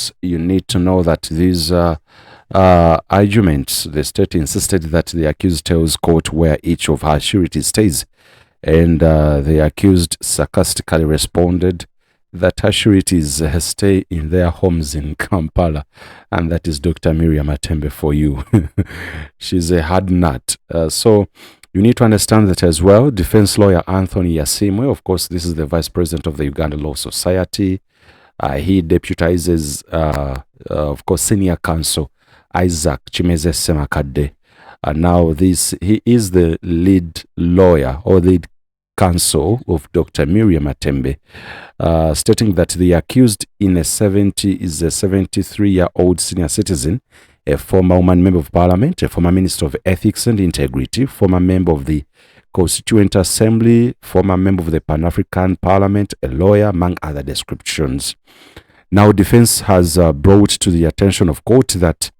course, you need to know that these arguments, the state insisted that the accused tells court where each of her sureties stays, and the accused sarcastically responded that her sureties stay in their homes in Kampala, and that is Dr. Miria Matembe for you. She's a hard nut. So you need to understand that as well. Defense lawyer Anthony Yasimwe, of course, this is the vice president of the Uganda Law Society. He deputizes, of course, senior counsel Isaac Chimeze Semakadde. Now he is the lead lawyer or lead counsel of Dr. Miria Matembe, stating that the accused is a 73-year-old senior citizen, a former woman member of parliament, a former minister of ethics and integrity, former member of the Constituent Assembly, former member of the Pan-African Parliament, a lawyer, among other descriptions. Now, defense has brought to the attention of court that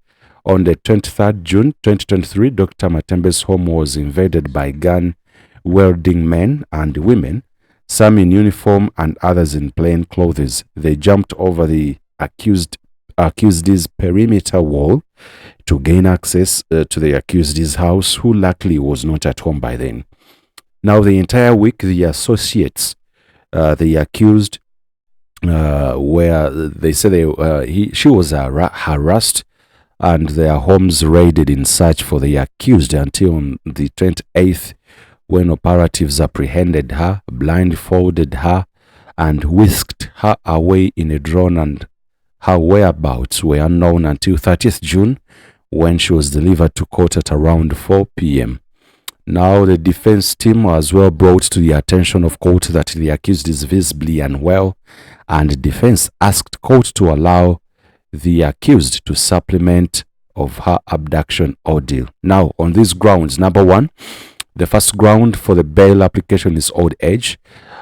on the 23rd June 2023, Dr. Matembe's home was invaded by gun-wielding men and women, some in uniform and others in plain clothes. They jumped over the accused's perimeter wall to gain access to the accused's house, who luckily was not at home by then. Now, the entire week, the associates, the accused, where they say she was harassed and their homes raided in search for the accused until on the 28th, when operatives apprehended her, blindfolded her, and whisked her away in a drone, and her whereabouts were unknown until 30th June, when she was delivered to court at around 4 p.m. Now, the defense team as well brought to the attention of court that the accused is visibly unwell, and defense asked court to allow the accused to supplement of her abduction ordeal. Now, on these grounds, number one, the first ground for the bail application is old age,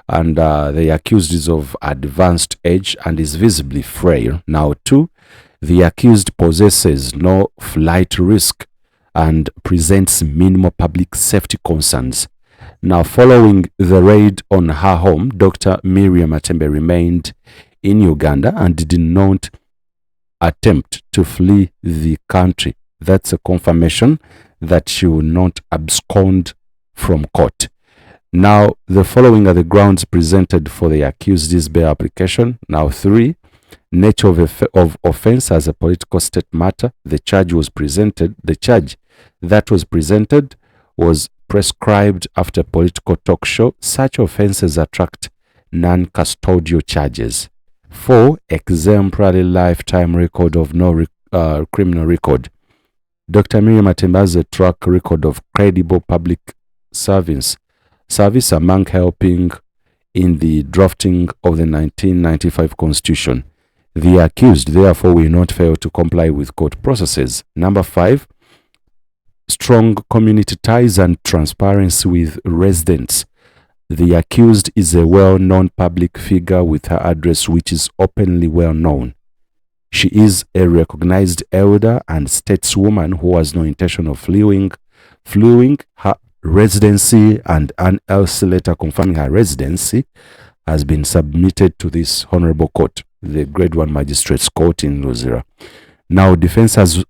and the accused is of advanced age and is visibly frail. Now, two, the accused possesses no flight risk and presents minimal public safety concerns. Now, following the raid on her home, Dr. Miria Matembe remained in Uganda and did not attempt to flee the country. That's a confirmation that she will not abscond from court. Now, the following are the grounds presented for the accused's bail application. Now, three, nature of offense as a political state matter. The charge that was presented was prescribed after political talk show. Such offenses attract non-custodial charges. 4. Exemplary lifetime record of no criminal record. Dr. Miria Matembe has a track record of credible public service among helping in the drafting of the 1995 Constitution. The accused, therefore, will not fail to comply with court processes. Number 5. Strong community ties and transparency with residents. The accused is a well-known public figure with her address which is openly well-known. She is a recognized elder and stateswoman who has no intention of fleeing her residency, and an LC letter confirming her residency has been submitted to this honorable court, the Grade 1 Magistrates Court in Luzira. Now, defense has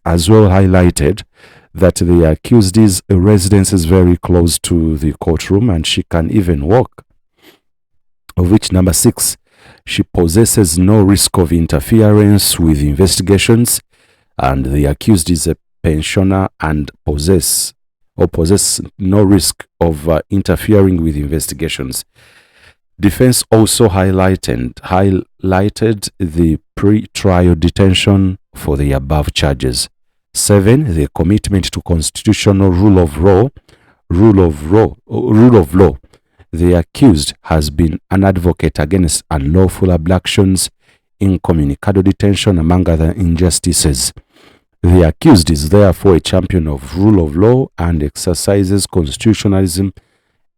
as well highlighted that the accused's residence is very close to the courtroom and she can even walk. Of which, number 6, she possesses no risk of interference with investigations, and the accused is a pensioner and possess no risk of interfering with investigations. Defense also highlighted the pre-trial detention for the above charges. 7. The commitment to constitutional rule of law. The accused has been an advocate against unlawful abductions, incommunicado detention, among other injustices. The accused is therefore a champion of rule of law and exercises constitutionalism,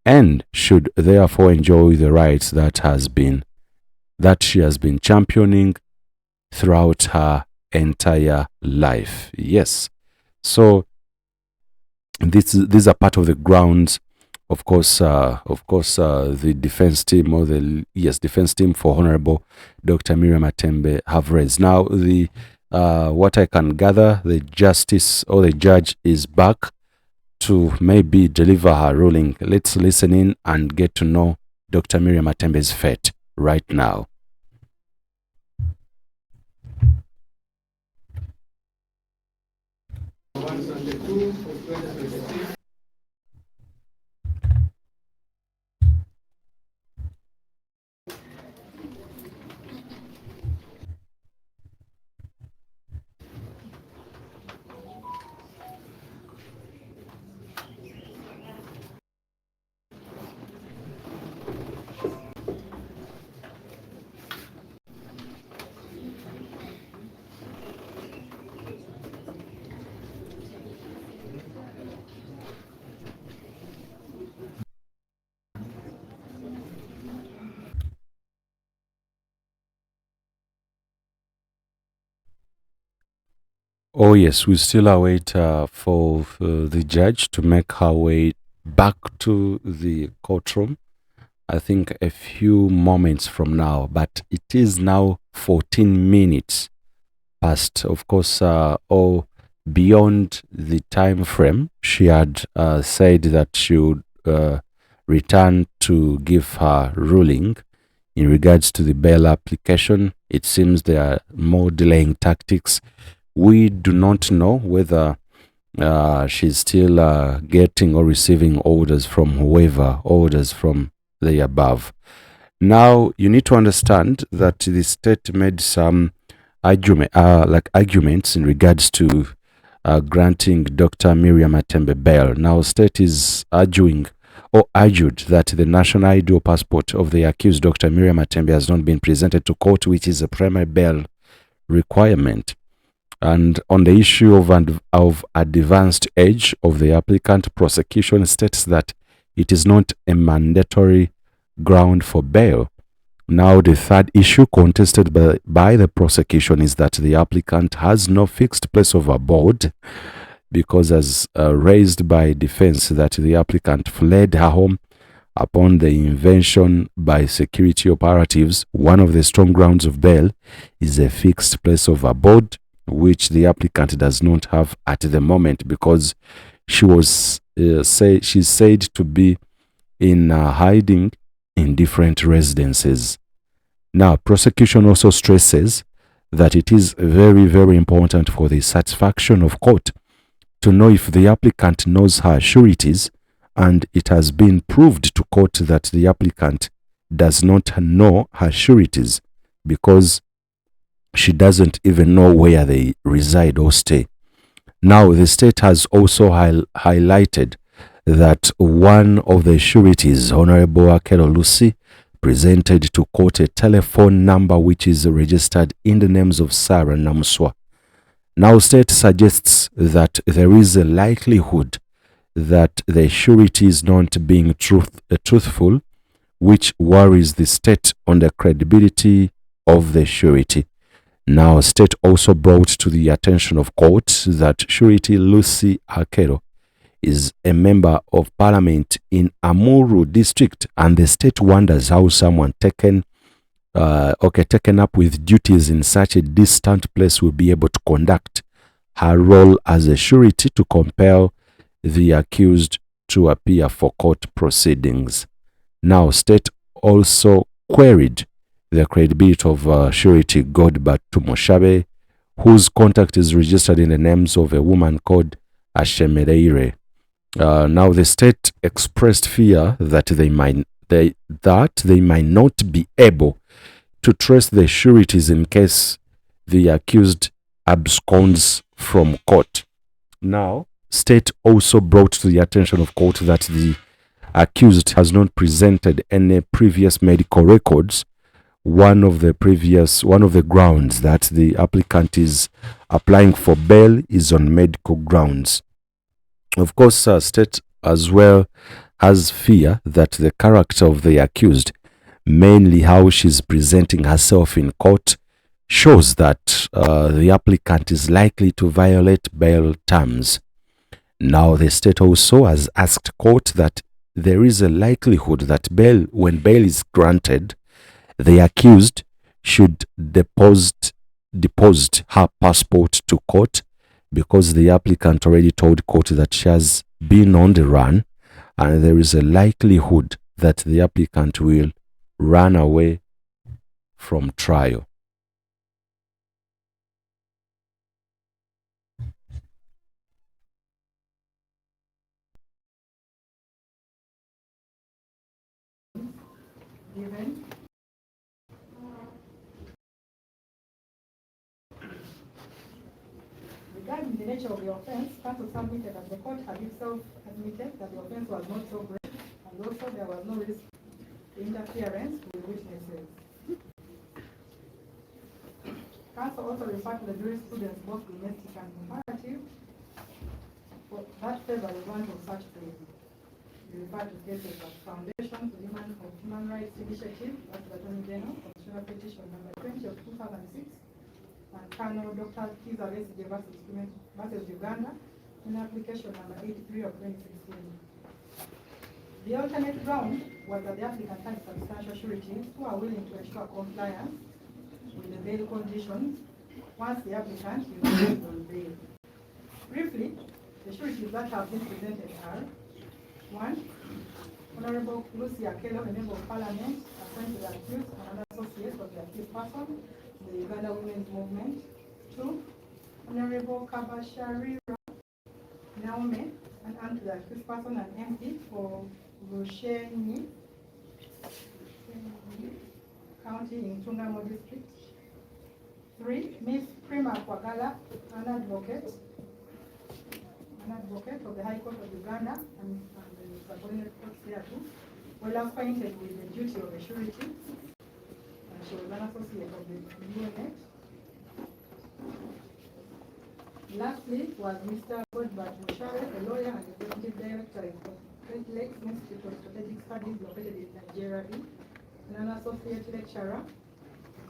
and should therefore enjoy the rights that she has been championing throughout her entire life. Yes. So these are part of the grounds the defense team or the defense team for Honorable Dr. Miria Matembe have raised. Now, the what I can gather, the justice or the judge is back to maybe deliver her ruling. Let's listen in and get to know Dr. Miria Matembe's fate right now. Oh yes, we still await for the judge to make her way back to the courtroom. I think a few moments from now, but it is now 14 minutes past, of course, or beyond the time frame. She had said that she would return to give her ruling in regards to the bail application. It seems there are more delaying tactics. We do not know whether she's still getting or receiving orders from whoever, orders from the above. Now, you need to understand that the state made some arguments in regards to granting Dr. Miria Matembe bail. Now, state is argued that the national ID or passport of the accused Dr. Miria Matembe has not been presented to court, which is a primary bail requirement. And on the issue of advanced age of the applicant, prosecution states that it is not a mandatory ground for bail. Now, the third issue contested by the prosecution is that the applicant has no fixed place of abode, because as raised by defense that the applicant fled her home upon the invention by security operatives. One of the strong grounds of bail is a fixed place of abode, which the applicant does not have at the moment, because she's said to be in hiding in different residences. Now, prosecution also stresses that it is very, very important for the satisfaction of court to know if the applicant knows her sureties, and it has been proved to court that the applicant does not know her sureties because she doesn't even know where they reside or stay. Now, the state has also highlighted that one of the sureties, Honorable Akelo Lucy, presented to court a telephone number which is registered in the names of Sarah Namuswa. Now, state suggests that there is a likelihood that the surety is not being truthful, which worries the state on the credibility of the surety. Now, state also brought to the attention of court that surety Lucy Akero is a member of parliament in Amuru district, and the state wonders how someone taken up with duties in such a distant place will be able to conduct her role as a surety to compel the accused to appear for court proceedings. Now, state also queried the credibility of surety Godbert Tumoshabe, whose contact is registered in the names of a woman called Ashemereire. Now, the state expressed fear that they might not be able to trace the sureties in case the accused absconds from court. Now, state also brought to the attention of court that the accused has not presented any previous medical records. One of the grounds that the applicant is applying for bail is on medical grounds. Of course, state as well has fear that the character of the accused, mainly how she's presenting herself in court, shows that the applicant is likely to violate bail terms. Now, the state also has asked court that there is a likelihood that when bail is granted, the accused should deposit her passport to court, because the applicant already told court that she has been on the run, and there is a likelihood that the applicant will run away from trial. Given regarding the nature of the offense, counsel submitted that the court had itself admitted that the offense was not so great, and also there was no risk to interference with witnesses. Counsel also referred to the jurisprudence, both domestic and comparative, for that favor the grant of such claim. We referred to cases like Foundation for Human Rights Initiative, that's the Attorney General, Constitutional Petition number 20 of 2006, and Colonel Dr. Kiza Besigye versus Uganda, in application number 83 of 2016. The alternate ground was that the applicant had substantial sureties who are willing to ensure compliance with the bail conditions once the applicant is released on bail. Briefly, the sureties that have been presented are: 1. Honorable Luzira Prison, a member of Parliament, appointed as accused and an associate of the accused person in the Uganda Women's Movement. 2. Honorable Kabasharira Naomi, an aunt to the accused person and MP for Rushenyi County in Tungamo District. 3. Miss Prima Kwagala, an advocate of the High Court of Uganda and the subordinate courts there too, well acquainted with the duty of a surety, and she was an associate of the UNH. Lastly was Mr. Godbert Mushare, a lawyer and executive director of the Great Lakes Institute of Strategic Studies located in Nigeria, and an associate lecturer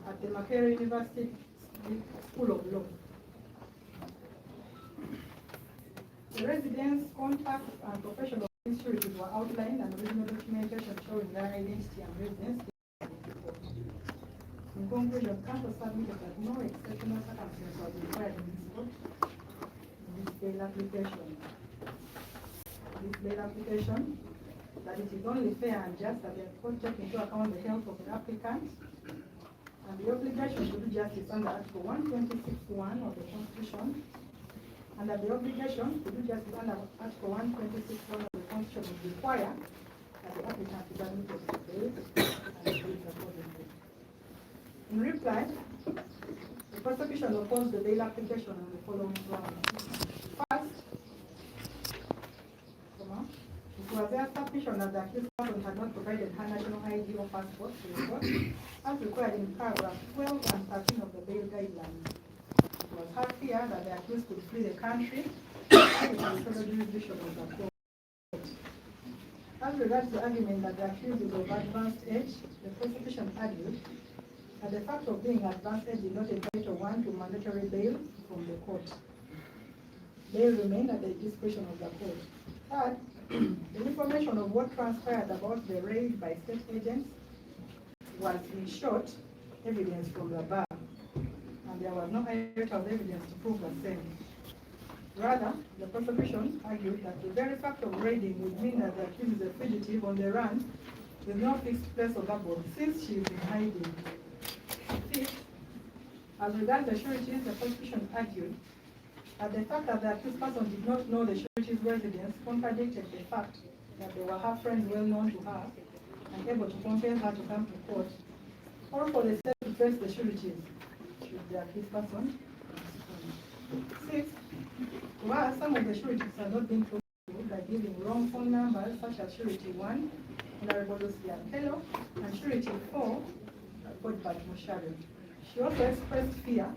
at the Makerere University School of Law. The residence, contacts, and professional sureties were outlined, and original documentation showing their identity and residence. In conclusion, counsel submitted that no exceptional circumstances was required in this court. This bail application, that it is only fair and just that the court take into account the health of the applicant and the obligation to do justice under Article 126(1) of the Constitution, and that the obligation to do justice under Article 126(1) of the Constitution would require that the applicant is admitted to bail and bail accordingly. In reply, the prosecution opposed the bail application on the following grounds. First, it was their submission that the accused person had not provided her national ID or passport to the court, as required in paragraph 12 and 13 of the bail guidelines. It was her fear that the accused could flee the country and the further jurisdiction of the court. As regards the argument that the accused is of advanced age, the prosecution argued that the fact of being advanced age did not entitle one to mandatory bail from the court. Bail remained at the discretion of the court. Third, the information of what transpired about the raid by state agents was, in short, evidence from the bar, and there was no iota of evidence to prove the same. Rather, the prosecution argued that the very fact of raiding would mean that the accused is a fugitive on the run with no fixed place of abode, since she is in hiding. Fifth, as regards the sureties, the prosecution argued that the fact that the accused person did not know the surety's residence contradicted the fact that they were her friends well known to her and able to convince her to come to court, or for the state to trace the sureties should the accused person. Sixth, to her, some of the sureties have not been proved by giving wrong phone numbers, such as surety 1, Honorable Luzira Prison, and surety 4, Godbert Mushare. She also expressed fear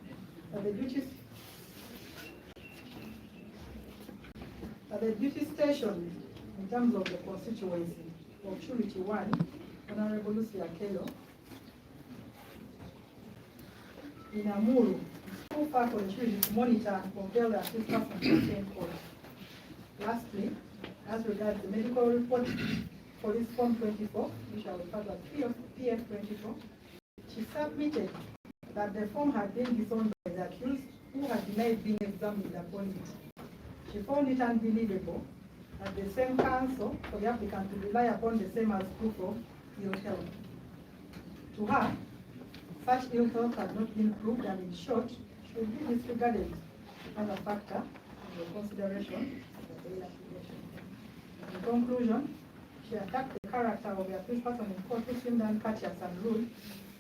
that the duty station in terms of the constituency of surety 1, Honorable Luzira Prison, in Amuru, too far for the surety to monitor and compel the accused person to attend court. Lastly, as regards the medical report Police Form 24, which I will refer to as PF 24, she submitted that the form had been disowned by the accused, who had denied being examined upon it. She found it unbelievable that the same counsel for the applicant to rely upon the same as proof of ill health. To her, such ill health had not been proved, and in short, should be disregarded as a factor in the consideration of the bail application. In conclusion, she attacked the character of the accused person in court, who seemed uncourteous and rude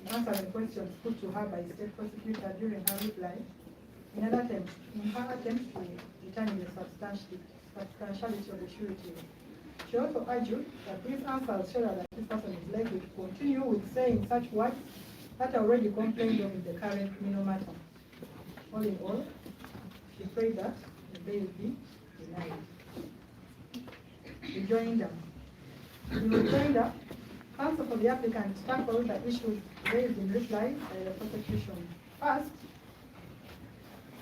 in answering questions put to her by the state prosecutor during her reply, in her attempt to determine the substantiality of the surety. She also argued that these answers show that this person is likely to continue with saying such words that are already complained of in the current criminal matter. All in all, she prayed that the bail be denied. Rejoinder. In rejoinder, counsel for the applicant tackled the issues raised in reply by the prosecution. First,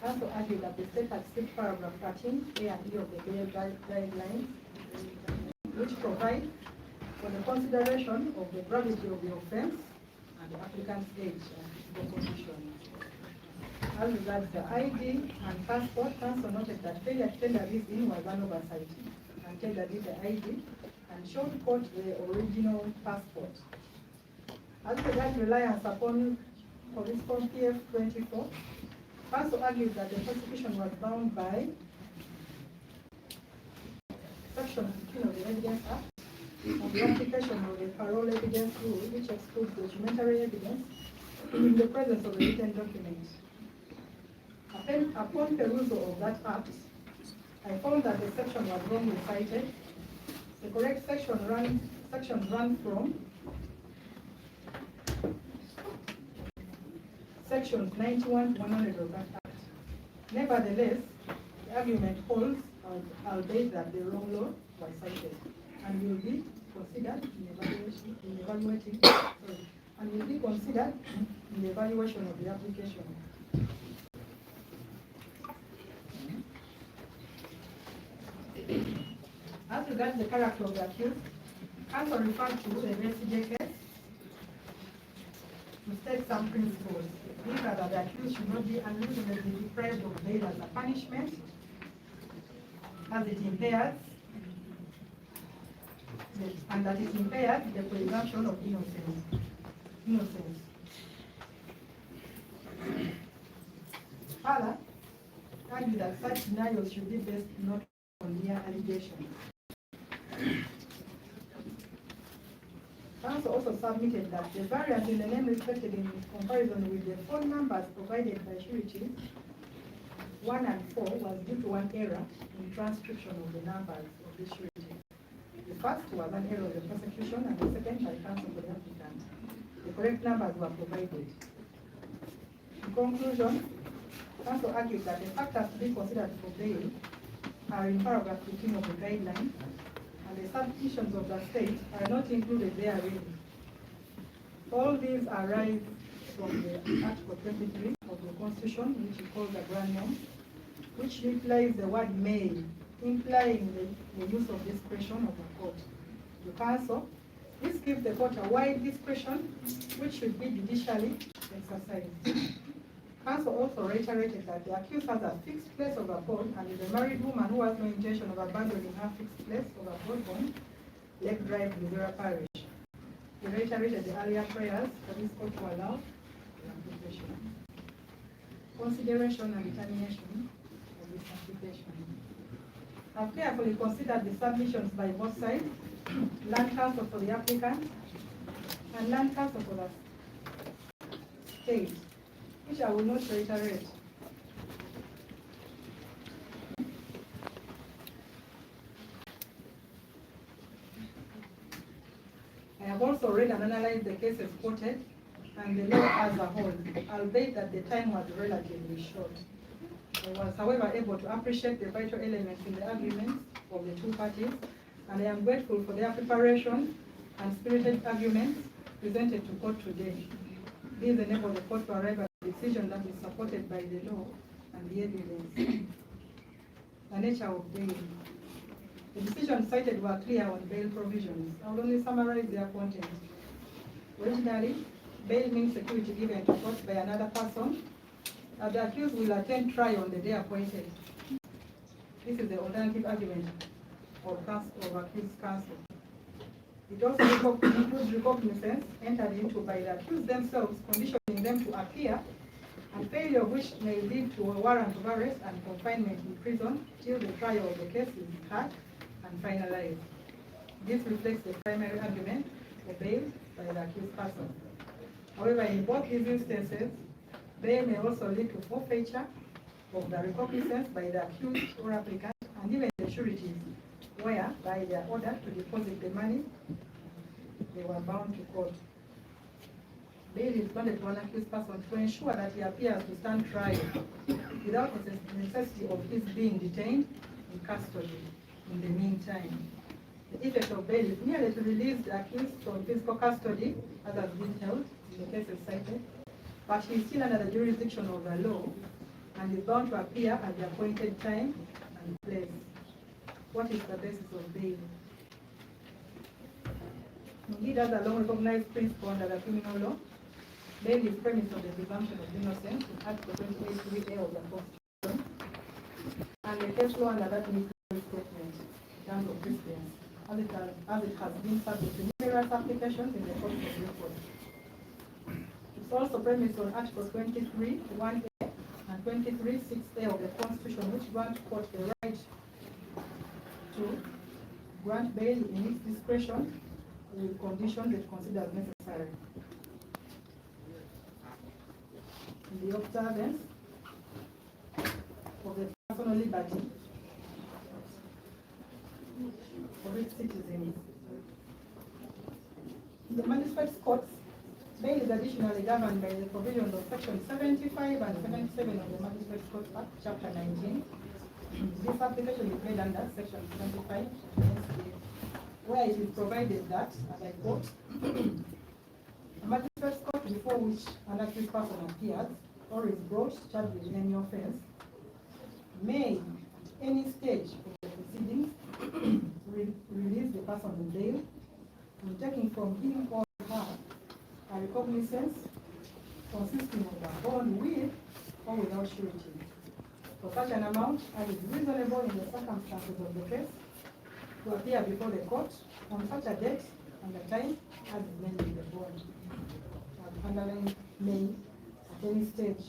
counsel argued that the state had skipped paragraph 13, A and E of the bail guidelines, which provide for the consideration of the gravity of the offense and the applicant's age and position. As regards the ID and passport, counsel noted that failure to tender this in was an oversight, and tendered it the ID and showed court the original passport. As regards reliance upon Police Form PF 24, counsel argued that the prosecution was bound by Section 15 of the Evidence Act on the application of the parole evidence rule, which excludes documentary evidence in the presence of a written document. Upon perusal of that act, I found that the section was wrongly cited. The correct sections run from sections 91 to 100 of that act. Nevertheless, the argument holds, albeit that the wrong law was cited, and will be considered in the evaluation of the application. As regards the character of the accused, counsel referred to the refugee case to state some principles. These are that the accused should not be unreasonably deprived of bail as a punishment, as it impairs, and that it impairs the presumption of innocence. Further, argue that such denials should be based not on mere allegations. Counsel also submitted that the variance in the name reflected in comparison with the phone numbers provided by surety 1 and 4 was due to one error in transcription of the numbers of the surety. The first was an error of the prosecution, and the second by counsel for the applicant. The correct numbers were provided. In conclusion, counsel argued that the factors to be considered for bail are in paragraph 15 of the guideline, and the submissions of the state are not included therein. All these arise from the Article 23 of the Constitution, which is called the Grand Norm, which implies the word may, implying the use of discretion of the court. The counsel, this gives the court a wide discretion, which should be judicially exercised. Counsel also reiterated that the accused has a fixed place of abode and is a married woman who has no intention of abandoning her fixed place of abode on Lake Drive, Luzira Parish. He reiterated the earlier prayers for this court to allow the application. Consideration and determination of this application. I've carefully considered the submissions by both sides, land counsel for the applicant and land counsel for the state, which I will not reiterate. I have also read and analyzed the cases quoted and the law as a whole, albeit that the time was relatively short. I was, however, able to appreciate the vital elements in the arguments of the two parties, and I am grateful for their preparation and spirited arguments presented to court today. These enable the court to arrive at a decision that is supported by the law and the evidence. The nature of bail. The decisions cited were clear on bail provisions. I will only summarize their content. Originally, bail means security given to court by another person, and the accused will attend trial on the day appointed. This is the alternative argument of accused counsel. It also includes recognizance entered into by the accused themselves, conditioning them to appear, and failure of which may lead to a warrant of arrest and confinement in prison till the trial of the case is heard and finalized. This reflects the primary argument for bail by the accused person. However, in both these instances, bail may also lead to forfeiture of the recognizance by the accused or applicant, and even the sureties, where by their order to deposit the money, they were bound to court. Bail is granted to an accused person to ensure that he appears to stand trial without necessity of his being detained in custody in the meantime. The effect of bail is merely to release the accused from physical custody, as has been held in the cases cited, but he is still under the jurisdiction of the law and is bound to appear at the appointed time and place. What is the basis of bail? Indeed, as a long-recognized principle under the criminal law, bail is premised on the presumption of innocence in Article 28.3a of the Constitution, and the case law under that needs statement in terms of precedence, as it has been subject to numerous applications in the course of record. It's also premised on Article 23.1a and 23.6a of the Constitution, which grant court the right to grant bail in its discretion with conditions it considers necessary. In the observance of the personal liberty of its citizens. In the magistrate's courts, bail is additionally governed by the provisions of Section 75 and 77 of the Magistrate's Court Act, Chapter 19. This application is made under Section 75, where it is provided that, and I quote, a magistrate's court before which an accused person appears or is brought charged with any offense may, at any stage of the proceedings, release the person on bail and taking from him or her a recognizance consisting of a bond with or without surety for such an amount as is reasonable in the circumstances of the case to appear before the court on such a date and the time as is named in the bond. Underline may at any stage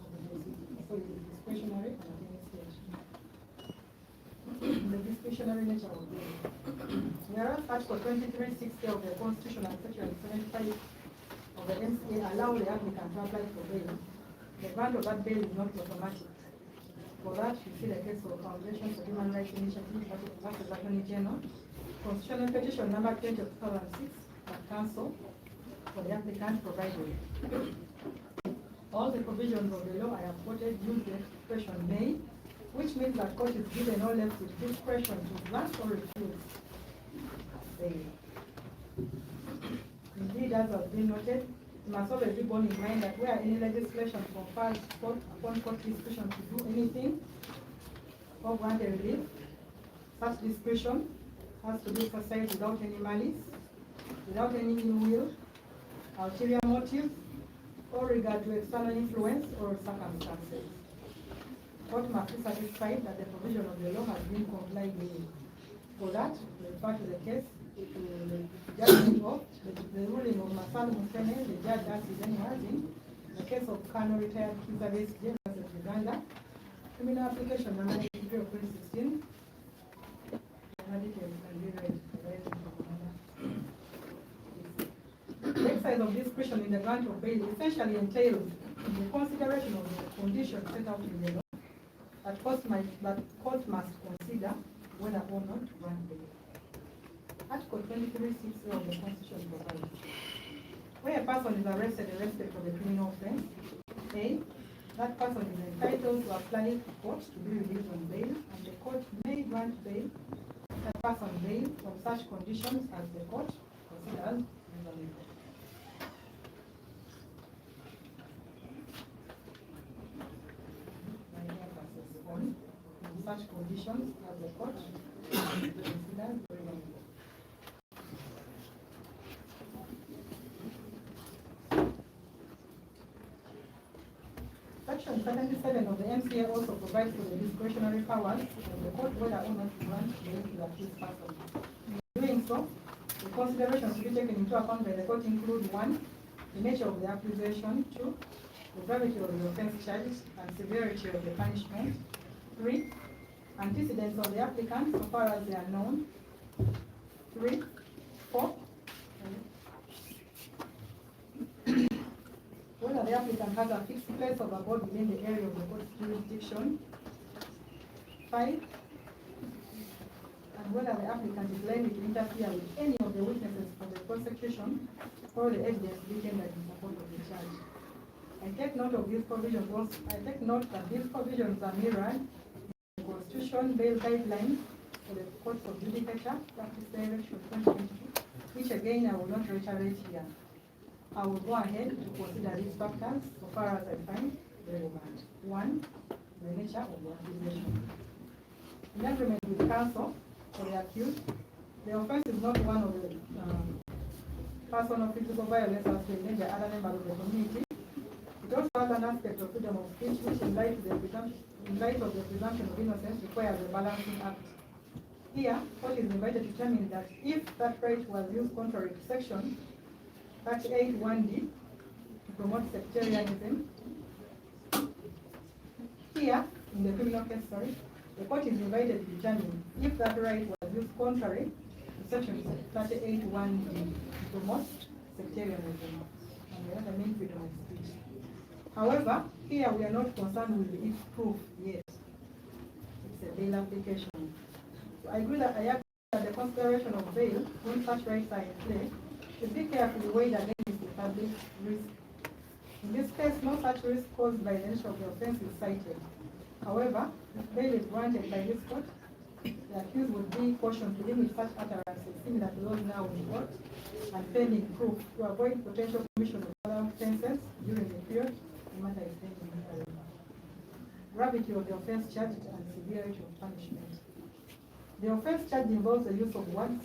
of the proceedings. So it is discretionary and at any stage. The discretionary nature of bail. Whereas Article 23.6 of the Constitution and Section 75 of the MCA allow the applicant to apply for bail, the grant of that bail is not automatic. For that, you see the case of Foundation for Human Rights Initiative versus Attorney General, Constitutional Petition number 20 of 2006, that Council for the applicant provided. All the provisions of the law I have quoted use the expression may, which means that court is given or left with discretion to grant or refuse bail. Indeed, as has been noted, it must always be borne in mind that where any legislation confers upon court discretion to do anything or grant a relief, such discretion has to be exercised without any malice, without any ill will, ulterior motive, or regard to external influence or circumstances. Court must be satisfied that the provision of the law has been complied with. For that, we refer to the case, the judgment of the ruling of Masal Musene, the judge Assis Enwazin, the case of Colonel retired Kizabe James versus Uganda, criminal application number 83 of 2016. The exercise of discretion in the grant of bail essentially entails the consideration of the conditions set out in the law that court must consider whether or not to grant bail. Article 23.6 of the Constitution provides, where a person is arrested for the criminal offense, A, that person is entitled to apply to court to be released on bail, and the court may grant bail that person bail from such conditions as the court considers reasonable. such conditions as the court considers relevant. Section 77 of the MCA also provides for the discretionary powers of the court whether or not to grant bail to the accused person. In doing so, the considerations to be taken into account by the court include 1. The nature of the accusation, 2. The gravity of the offense charged and severity of the punishment, 3. Antecedents of the applicant so far as they are known, 3. 4. Whether the applicant has a fixed place of abode within the area of the court's jurisdiction, 5. And whether the applicant is likely to interfere with any of the witnesses for the prosecution or the evidence to be tendered in support of the charge. I take note of these provisions also. I take note that these provisions are mirrored in the Constitution bail guidelines for the courts of judicature, Practice Direction 2022, which again I will not reiterate here. I will go ahead to consider these factors so far as I find relevant. 1. The nature of the accusation. In agreement with counsel for the accused, the offense is not one of the personal physical violence as to endanger other members of the community. It also has an aspect of freedom of speech which in light of the presumption of innocence requires a balancing act. Here, court is invited to determine that if that right was used contrary to section 38(1)(d) to promote sectarianism. Here, in the criminal case, the court is invited to determine if that right was used contrary to section 38(1)(d) to promote sectarianism, and the other main freedom of speech. However, here we are not concerned with its proof yet. It's a bail application. So I agree that the consideration of bail, when such rights are in play, should be carefully weighed against the public risk. In this case, no such risk caused by the nature of the offense is cited. However, if bail is granted by this court, the accused would be cautioned to limit such utterances similar to those now in court and pending proof to avoid potential commission of other offences during the period the matter is pending hearing. Gravity of the offense charged and severity of punishment. The offense charged involves the use of words,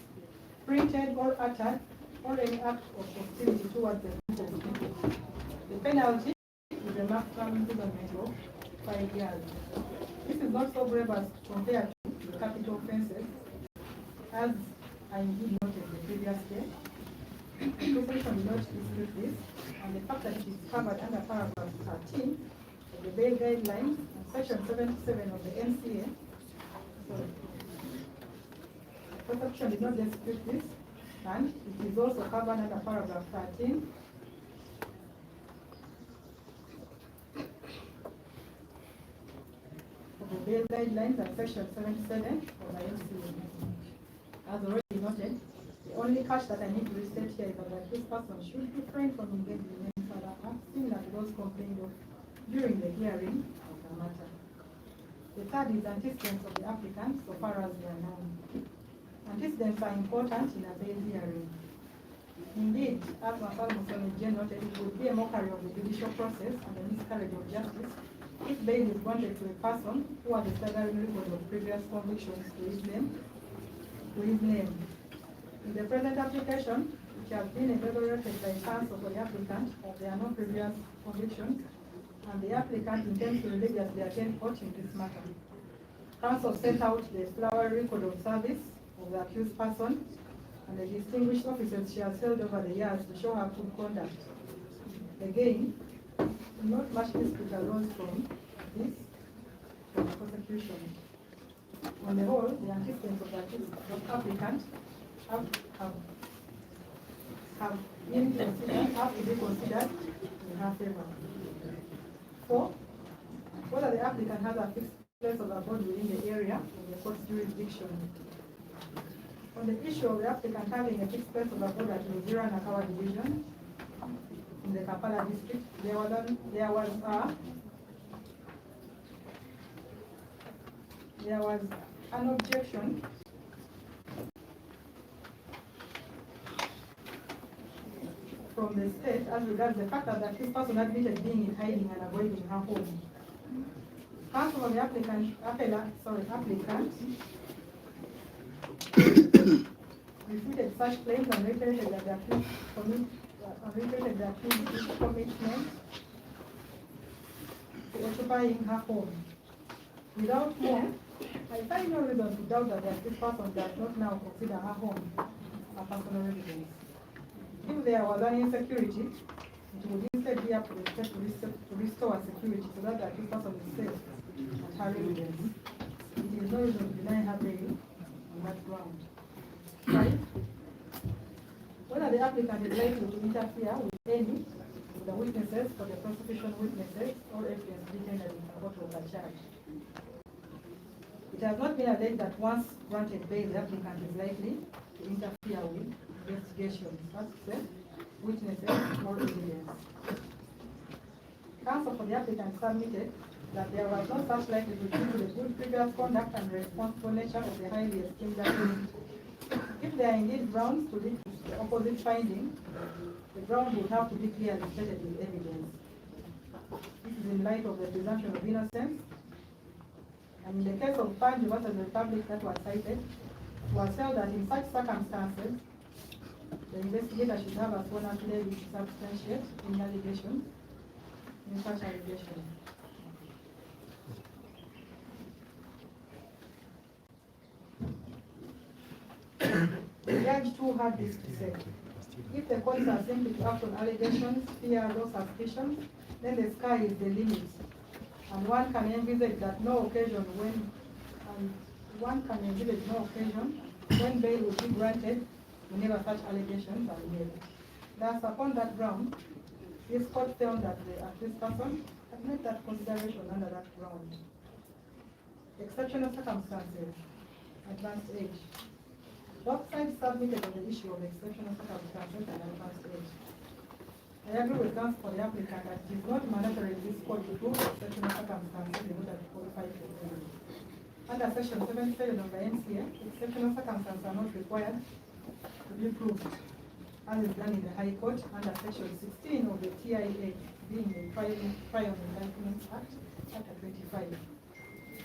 printed or uttered, or any act of hostility towards the people of people. The penalty is a maximum imprisonment of 5 years. This is not so grave as compared to the capital offences, as I indeed noted the previous day. The prosecution did not dispute this, and the fact that it is covered under paragraph 13 of the bail guidelines and section 77 of the MCA. The prosecution did not dispute this, and it is also covered under paragraph 13 of the bail guidelines and section 77 of the MCA. As already noted, the only catch that I need to restate here is that this person should refrain from engaging in any further acts similar to those complained of during the hearing of the matter. The third is antecedents of the applicant so far as they are known. Antecedents are important in a bail hearing. Indeed, as Mafal Musoni noted, it would be a mockery of the judicial process and a miscarriage of justice if bail is granted to a person who has a staggering record of previous convictions to his name. In the present application, which has been elaborated by counsel for the applicant, as there are no previous convictions, and the applicant intends to religiously attend court in this matter. Counsel set out the flowery record of service of the accused person and the distinguished offices she has held over the years to show her good conduct. Again, not much dispute arose from this from the prosecution. On the whole, the antecedents of the accused applicant have to be considered in her favor. 4. Whether the applicant has a fixed place of abode within the area of the court's jurisdiction. On the issue of the applicant having a fixed place of abode at Luzira division in the Kampala district, there was an objection from the state as regards the fact that this person admitted being in hiding and avoiding her home. Counsel of the applicant refuted such claims and reiterated that the accused commitment to occupying her home. Without more, I find no reason to doubt that the accused person does not now consider her home a personal residence. If there was any insecurity, it would instead be up to the state to restore security so that the accused person is safe at her residence. It is no reason to deny her bail on that ground. 5. Whether the applicant is likely to interfere with any of the witnesses or the prosecution witnesses or evidence detained in support of the charge. It has not been alleged that once granted bail, the applicant is likely to interfere with investigations, such witnesses or evidence. Counsel for the applicant submitted that there was no such likelihood due to the good previous conduct and responsible nature of the highly esteemed applicant. If there are indeed grounds to lead to the opposite finding, the ground would have to be clearly stated with evidence. This is in light of the presumption of innocence. And in the case of Panji versus the Republic that was cited, it was held that in such circumstances, the investigator should have a sworn affidavit to substantiate any allegations in such allegations. The judge too had this to say. If the courts are simply to act on allegations, fears, or suspicions, then the sky is the limit. And one can envisage no occasion when bail would be granted whenever such allegations are made. Thus, upon that ground, this court found that the accused person had made that consideration under that ground. Exceptional circumstances, advanced age. Both sides submitted on the issue of exceptional circumstances and advanced age. I agree with counsel for the applicant that it is not mandatory in this court to prove exceptional circumstances in order to qualify for bail. Under section 77 of the MCA, exceptional circumstances are not required to be proved, as is done in the High Court under section 16 of the TIA, being the Prior Indictment Act, chapter 25.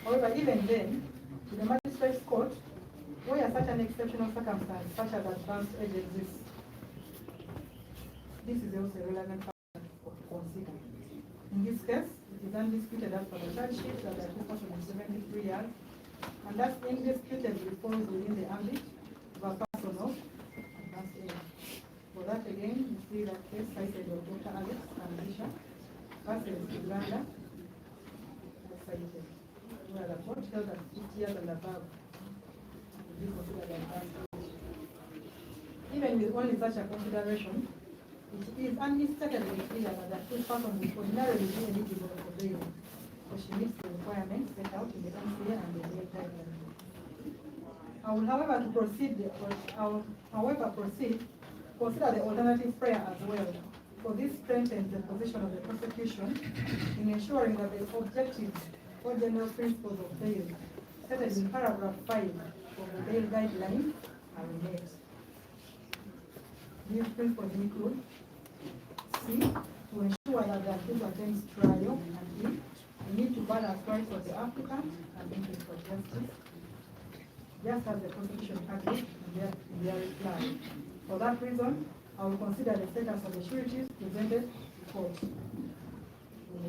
However, even then, in the Magistrate's Court, where such an exceptional circumstance, such as advanced age exists, this is also a relevant factor to consider. In this case, it is undisputed as per the charge sheet that the accused person is 73 years, and that's indisputably falls within the ambit of a person of advanced age. For that again, you see that case cited of Dr. Alex and Bishop versus Uganda, cited, where the court held that 50 years and above would be considered advanced age. Even with only such a consideration, it is unmistakably clear that the accused person will ordinarily be eligible for bail, because she meets the requirements set out in the MCA and the bail guidelines. I will, however, consider the alternative prayer as well, for this strengthens the position of the prosecution in ensuring that the objectives or general principles of bail stated in paragraph 5 of the bail guidelines are met. These principles include C, to ensure that the accused attends trial, and E, we need to balance rights of the applicant and interest of justice, just as the prosecution argued in their reply. For that reason, I will consider the status of the sureties presented to court. On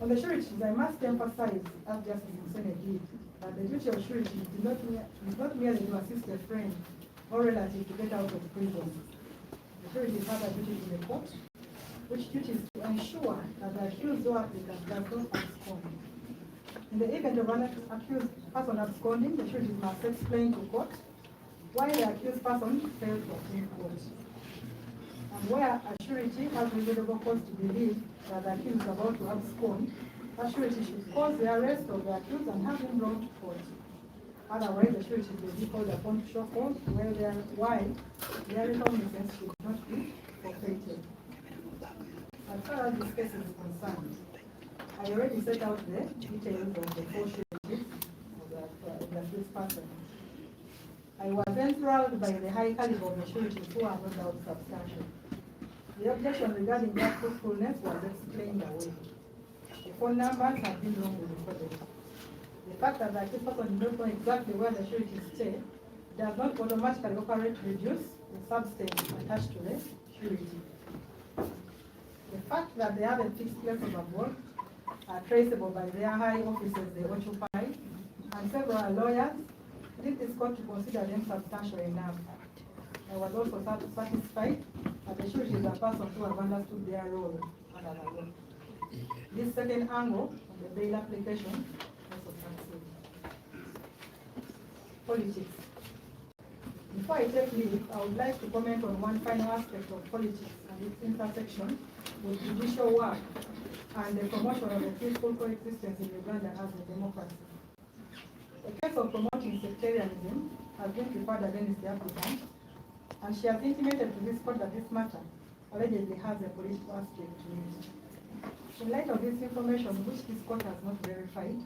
the sureties, I must emphasize, as Justice Musene did, that the duty of surety is not merely to assist a friend or relative to get out of prison. The sureties have a duty to the court, which duty is to ensure that the accused or applicant does not abscond. In the event of an accused person absconding, the sureties must explain to court why the accused person failed to attend court. And where a surety has reasonable cause to believe that the accused is about to abscond, a surety should cause the arrest of the accused and have him brought to court. Otherwise, the surety will be called upon to show cause why their recognizance should not be forfeited. As far as this case is concerned, I already set out the details of the 4 sureties of the accused person. I was enthralled by the high caliber of the sureties who are no doubt substantial. The objection regarding their truthfulness was explained away. The phone numbers have been wrongly recorded. The fact that the accused person does not know exactly where the sureties stay does not automatically operate to reduce the substance attached to the surety. The fact that they have a fixed place of abode are traceable by their high offices they occupy, and several lawyers lead this court to consider them substantial enough. I was also satisfied that the sureties are persons who have understood their role under the law. This second angle of the bail application also succeeds. Politics. Before I take leave, I would like to comment on one final aspect of politics and its intersection with judicial work and the promotion of a peaceful coexistence in Uganda as a democracy. The case of promoting sectarianism has been preferred against the applicant, and she has intimated to this court that this matter allegedly has a political aspect to it. In light of this information, which this court has not verified,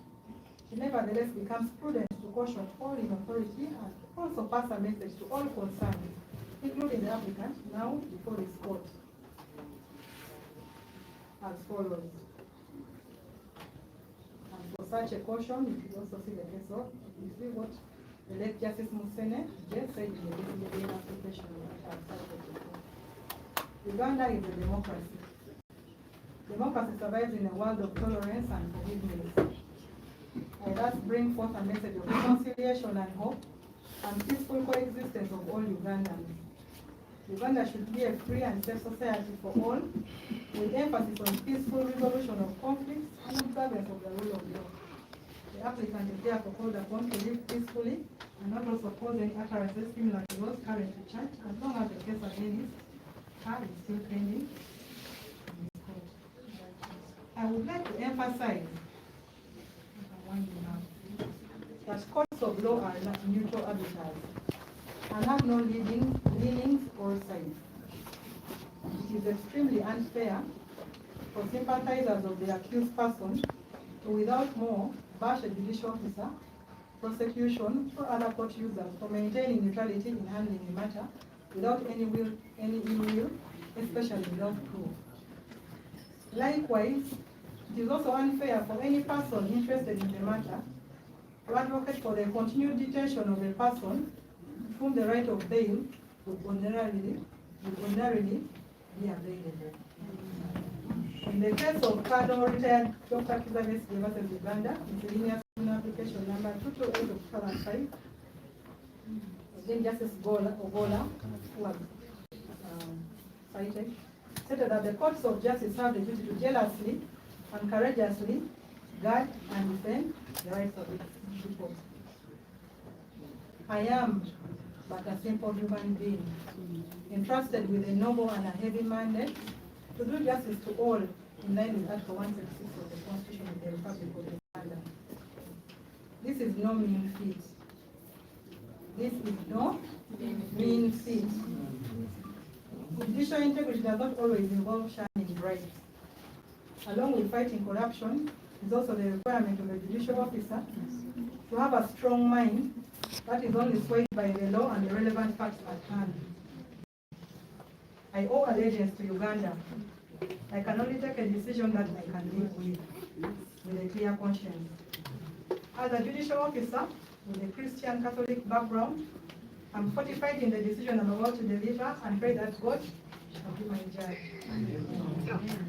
it nevertheless becomes prudent to caution all in authority and also pass a message to all concerned, including the applicant, now before this court, as follows. And for such a caution, you should also see the case of, you see what the late Justice Musene just said in the bail application that I've cited before. Uganda is a democracy. Democracy survives in a world of tolerance and forgiveness. I thus bring forth a message of reconciliation and hope and peaceful coexistence of all Ugandans. Uganda should be a free and safe society for all, with emphasis on peaceful resolution of conflicts and observance of the rule of law. The applicant is therefore called upon to live peacefully and not also cause any utterances similar to those currently charged, as long as the case against her is still pending. I would like to emphasize that courts of law are neutral arbiters and have no leanings or sides. It is extremely unfair for sympathizers of the accused person to, without more, bash a judicial officer, prosecution, or other court users for maintaining neutrality in handling the matter without any ill will, especially without proof. Likewise, it is also unfair for any person interested in the matter to advocate for the continued detention of a person whom the right of bail would ordinarily be available. In the case of Kano retired Dr. Kizabes versus Uganda, miscellaneous application number 228 of 2005, again Justice Ogola, who was cited, stated that the courts of justice have the duty to jealously and courageously guard and defend the rights of its people. I am but a simple human being, entrusted with a noble and a heavy mandate to do justice to all in line with Article 136 of the Constitution of the Republic of Uganda. This is no mean feat. This is no mean feat. Judicial integrity does not always involve shining bright. Along with fighting corruption is also the requirement of a judicial officer to have a strong mind that is only swayed by the law and the relevant facts at hand. I owe allegiance to Uganda. I can only take a decision that I can live with a clear conscience. As a judicial officer with a Christian Catholic background, I'm fortified in the decision I'm about to deliver and pray that God shall be my judge.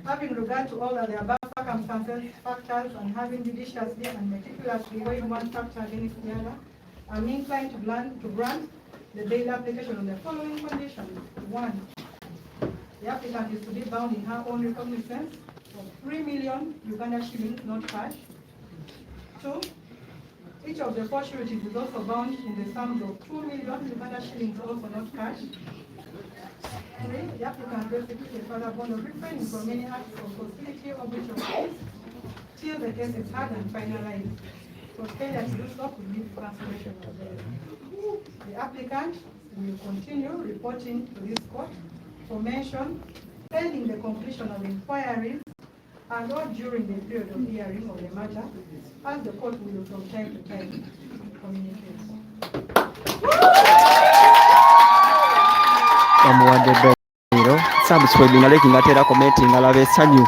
Having regard to all of the above circumstances, factors, and having judiciously and meticulously weighed one factor against the other, I'm inclined to grant the bail application on the following conditions. 1. The applicant is to be bound in her own recognizance of 3 million Uganda shillings, not cash. 2. Each of the 4 sureties is also bound in the sums of 2 million Uganda shillings, also not cash. 3. The applicant will execute a further bond of refraining from any acts of hostility or breach of peace till the case is heard and finalized. For failure to do so could lead to cancellation of bail. The applicant will continue reporting to this court for mention pending the completion of inquiries and or during the period of hearing of the matter, as the court will from time to time communicate. Bamuwadde ddiro saabuswedi nga leki nga teera komenti nga laba essanyu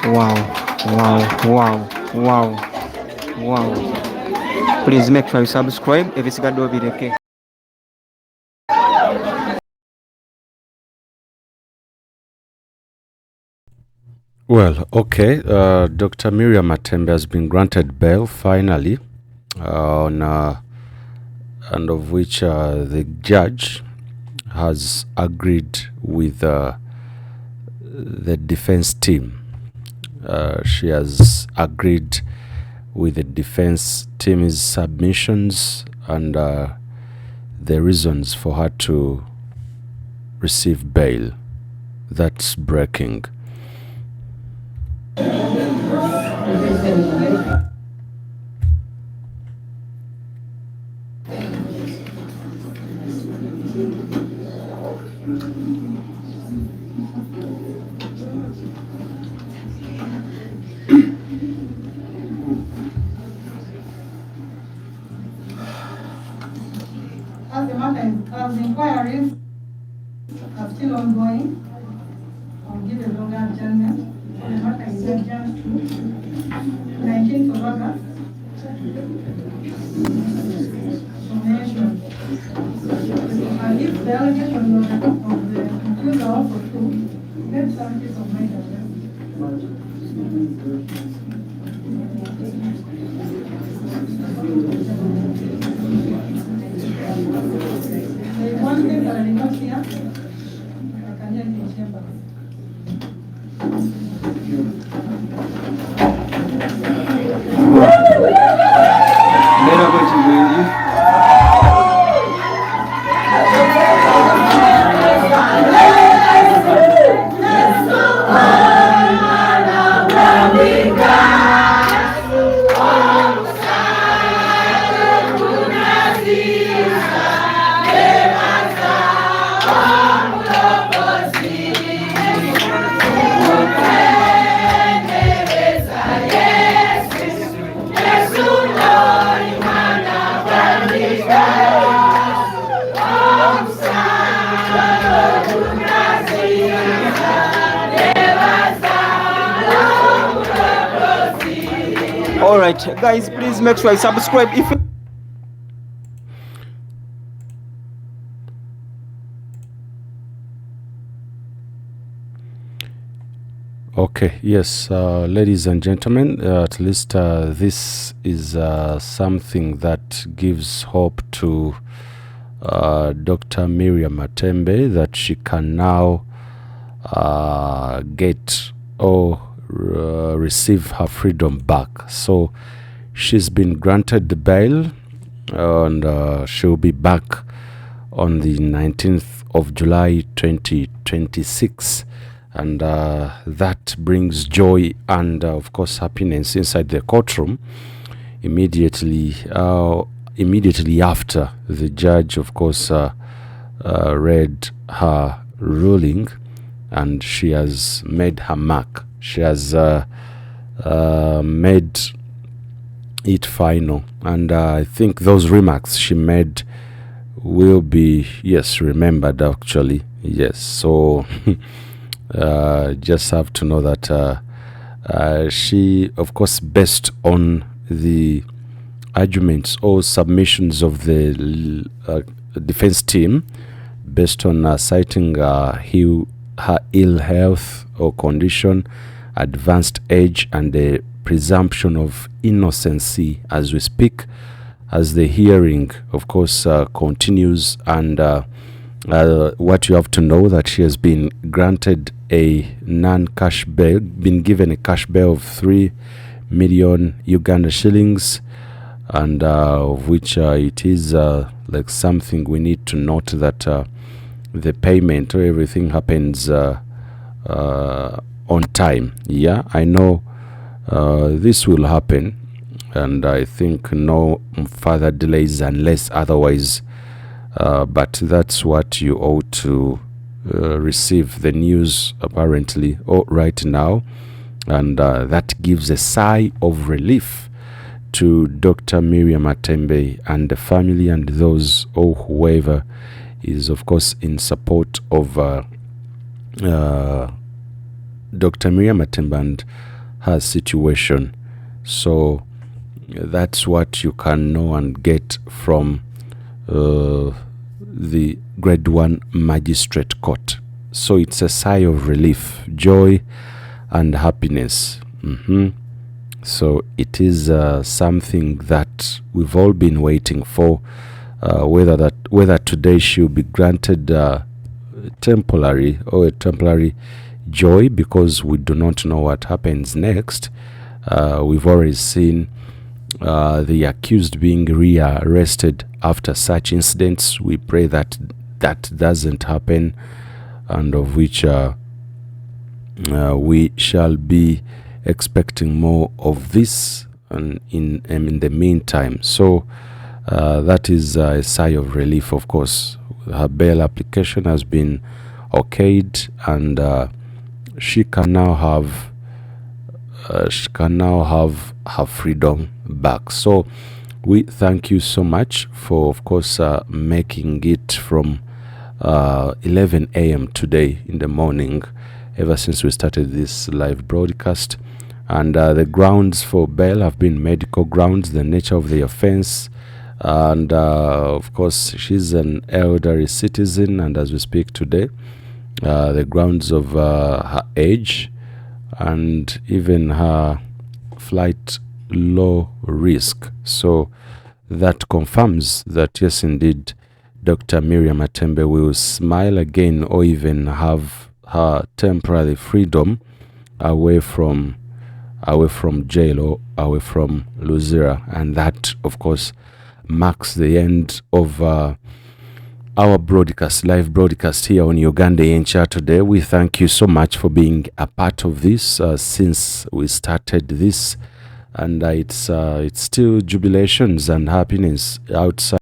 Wow, wow, wow, wow, wow. Please make sure you subscribe. Ebisigadde obireke. Well, okay. Dr. Miria Matembe has been granted bail finally, and of which the judge has agreed with the defense team. She has agreed with the defense team's submissions and the reasons for her to receive bail. That's breaking. As inquiries are still ongoing, I'll give a longer adjournment. The matter is adjourned to 19th of August. Summation. And if the allegation of the accuser also true, let some piece of mind address. The one thing that I did not hear, I can hear in the chamber. All right, guys, please make sure you subscribe. If Okay, yes, ladies and gentlemen, at least this is something that gives hope to Dr. Miria Matembe that she can now get or receive her freedom back. So she's been granted the bail, and she'll be back on the 19th of July 2026. And that brings joy and of course happiness inside the courtroom immediately after the judge of course read her ruling, and she has made her mark. She has made it final, and I think those remarks she made will be remembered actually. Yes, so just have to know that she, of course, based on the arguments or submissions of the defense team, based on citing her ill health or condition, advanced age, and the presumption of innocency as we speak, as the hearing, of course, continues, and what you have to know that she has been granted a non-cash bail, been given a cash bail of 3 million Uganda shillings, and of which it is like something we need to note that the payment or everything happens on time. Yeah, I know this will happen, and I think no further delays unless otherwise. But that's what you ought to receive the news apparently right now, and that gives a sigh of relief to Dr. Miria Matembe and the family and those or whoever is of course in support of Dr. Miria Matembe and her situation. So that's what you can know and get from the grade 1 magistrate court. So it's a sigh of relief, joy and happiness. So it is something that we've all been waiting for, whether today she'll be granted temporary joy, because we do not know what happens next. We've already seen the accused being rearrested after such incidents. We pray that that doesn't happen, and of which we shall be expecting more of this and in the meantime. So that is a sigh of relief. Of course, her bail application has been okayed, and she can now have her freedom back. So we thank you so much for, of course, making it from 11 a.m. today in the morning, ever since we started this live broadcast. And the grounds for bail have been medical grounds, the nature of the offense, and of course she's an elderly citizen, and as we speak today, the grounds of her age, and even her flight low risk. So that confirms that yes, indeed, Dr. Miria Matembe will smile again, or even have her temporary freedom away from jail, or away from Luzira. And that, of course, marks the end of our broadcast, live broadcast here on Uganda Yencha today. We thank you so much for being a part of this since we started this, and it's still jubilations and happiness outside